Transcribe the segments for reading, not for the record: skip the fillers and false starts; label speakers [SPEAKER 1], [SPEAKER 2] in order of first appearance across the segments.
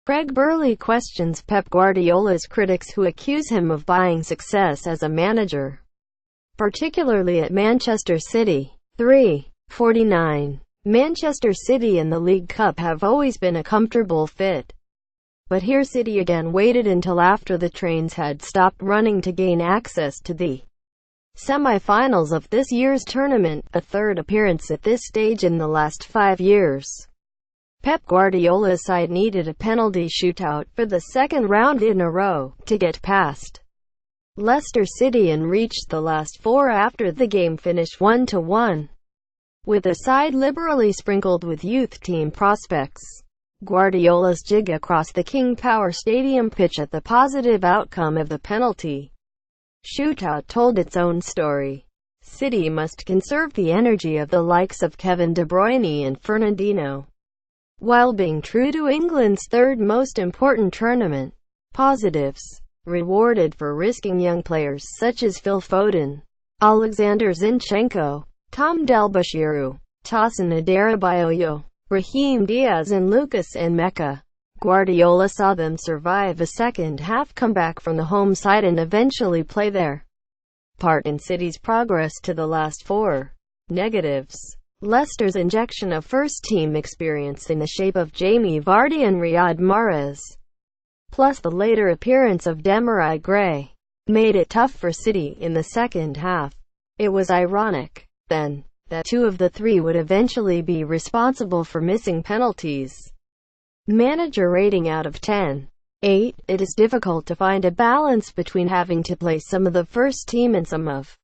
[SPEAKER 1] Craig Burley questions Pep Guardiola's critics who accuse him of buying success as a manager, particularly at Manchester City. 3:49. Manchester City and the League Cup have always been a comfortable fit. But here City again waited until after the trains had stopped running to gain access to the semi-finals of this year's tournament, a third appearance at this stage in the last 5 years. Pep Guardiola's side needed a penalty shootout for the second round in a row to get past Leicester City and reached the last four after the game finished 1-1. With a side liberally sprinkled with youth team prospects, Guardiola's jig across the King Power Stadium pitch at the positive outcome of the penalty shootout told its own story. City must conserve the energy of the likes of Kevin De Bruyne and Fernandinho, while being true to England's third most important tournament. Positives rewarded for risking young players such as Phil Foden, Alexander Zinchenko, Tom Delbashiru, Tosin Adarabioyo, Raheem Diaz and Lucas Nmeka. Guardiola saw them survive a second-half comeback from the home side and eventually play their part in City's progress to the last four. Negatives: Leicester's injection of first-team experience in the shape of Jamie Vardy and Riyad Mahrez, plus the later appearance of Demarai Gray, made it tough for City in the second half. It was ironic, then, that two of the three would eventually be responsible for missing penalties. Manager rating out of 10. 8. It is difficult to find a balance between having to play some of the first team and some of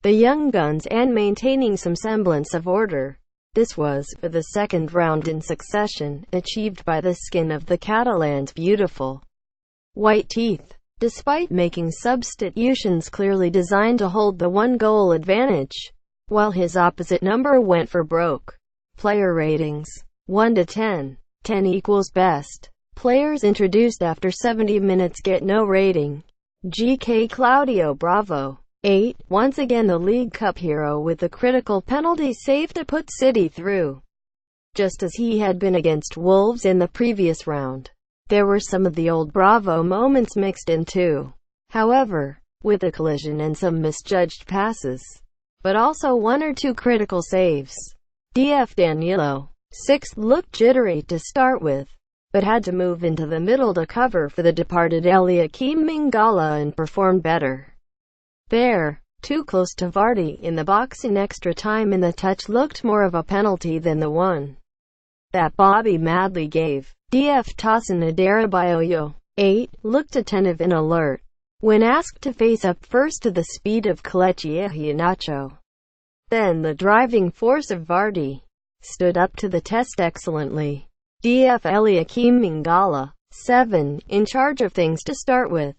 [SPEAKER 1] the young guns and maintaining some semblance of order. This was, for the second round in succession, achieved by the skin of the Catalans' beautiful white teeth. Despite making substitutions clearly designed to hold the one-goal advantage, while his opposite number went for broke. Player ratings: 1-10. 10 equals best. Players introduced after 70 minutes get no rating. GK Claudio Bravo. 8. Once again the League Cup hero with the critical penalty save to put City through, just as he had been against Wolves in the previous round. There were some of the old Bravo moments mixed in too, however, with a collision and some misjudged passes, but also one or two critical saves. DF Danilo. 6. Looked jittery to start with, but had to move into the middle to cover for the departed Eliakim Mingala and performed better there. Too close to Vardy in the box in extra time, and the touch looked more of a penalty than the one that Bobby Madley gave. DF Tosin Adarabioyo. 8. Looked attentive and alert when asked to face up first to the speed of Kelechi Iheanacho. Then the driving force of Vardy stood up to the test excellently. DF Eliakim Mingala. 7. In charge of things to start with,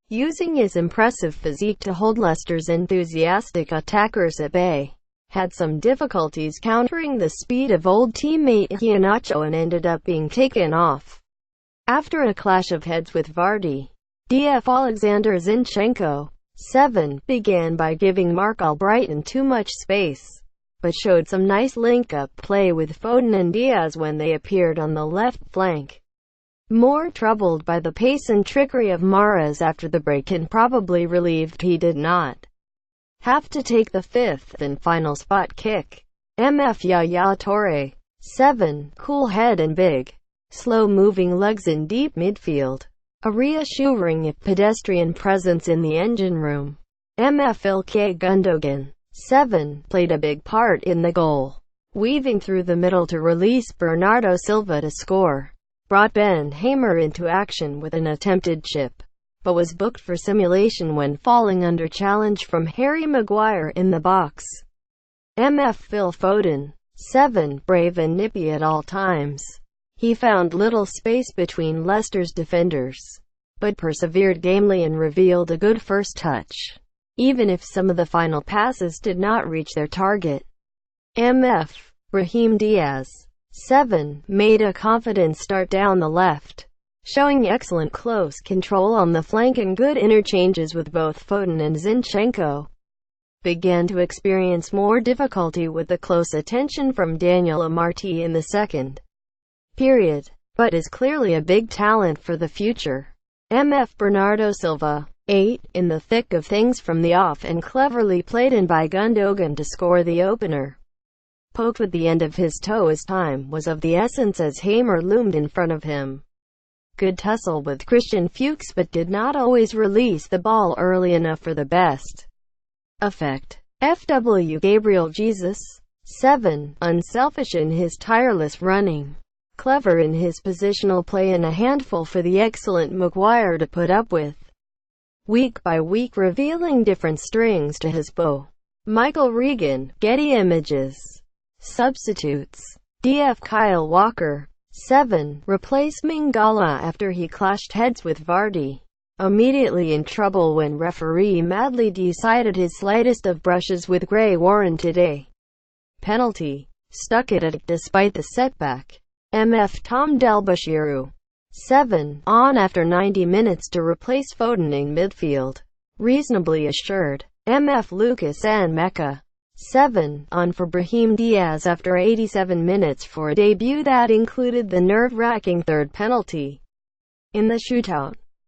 [SPEAKER 1] using his impressive physique to hold Leicester's enthusiastic attackers at bay. Had some difficulties countering the speed of old teammate Iheanacho and ended up being taken off after a clash of heads with Vardy. DF Alexander Zinchenko. 7. Began by giving Mark Albrighton too much space, but showed some nice link-up play with Foden and Diaz when they appeared on the left flank. More troubled by the pace and trickery of Mahrez after the break, and probably relieved he did not have to take the fifth and final spot kick. MF Yaya Toure. 7. Cool head and big, slow-moving legs in deep midfield. A reassuring if pedestrian presence in the engine room. MF Ilkay Gundogan. 7. Played a big part in the goal, weaving through the middle to release Bernardo Silva to score. Brought Ben Hamer into action with an attempted chip, but was booked for simulation when falling under challenge from Harry Maguire in the box. MF Phil Foden. 7. Brave and nippy at all times. He found little space between Leicester's defenders, but persevered gamely and revealed a good first touch, even if some of the final passes did not reach their target. MF Raheem Diaz. 7. Made a confident start down the left, showing excellent close control on the flank and good interchanges with both Foden and Zinchenko. began to experience more difficulty with the close attention from Daniel Amartey in the second period, but is clearly a big talent for the future. MF Bernardo Silva, 8, in the thick of things from the off and cleverly played in by Gundogan to score the opener. Poked with the end of his toe as time was of the essence as Hamer loomed in front of him. Good tussle with Christian Fuchs but did not always release the ball early enough for the best effect. FW Gabriel Jesus, 7, unselfish in his tireless running, clever in his positional play and a handful for the excellent Maguire to put up with. Week by week revealing different strings to his bow. Michael Regan, Getty Images. Substitutes. DF Kyle Walker, 7, replaced Mingala after he clashed heads with Vardy. Immediately in trouble when referee madly decided his slightest of brushes with Gray Warren today. Penalty. Stuck at it despite the setback. MF Tom Delbashiru, 7, on after 90 minutes to replace Foden in midfield. Reasonably assured. MF Lucas and Mecca, 7, on for Brahim Diaz after 87 minutes for a debut that included the nerve-wracking third penalty in the shootout.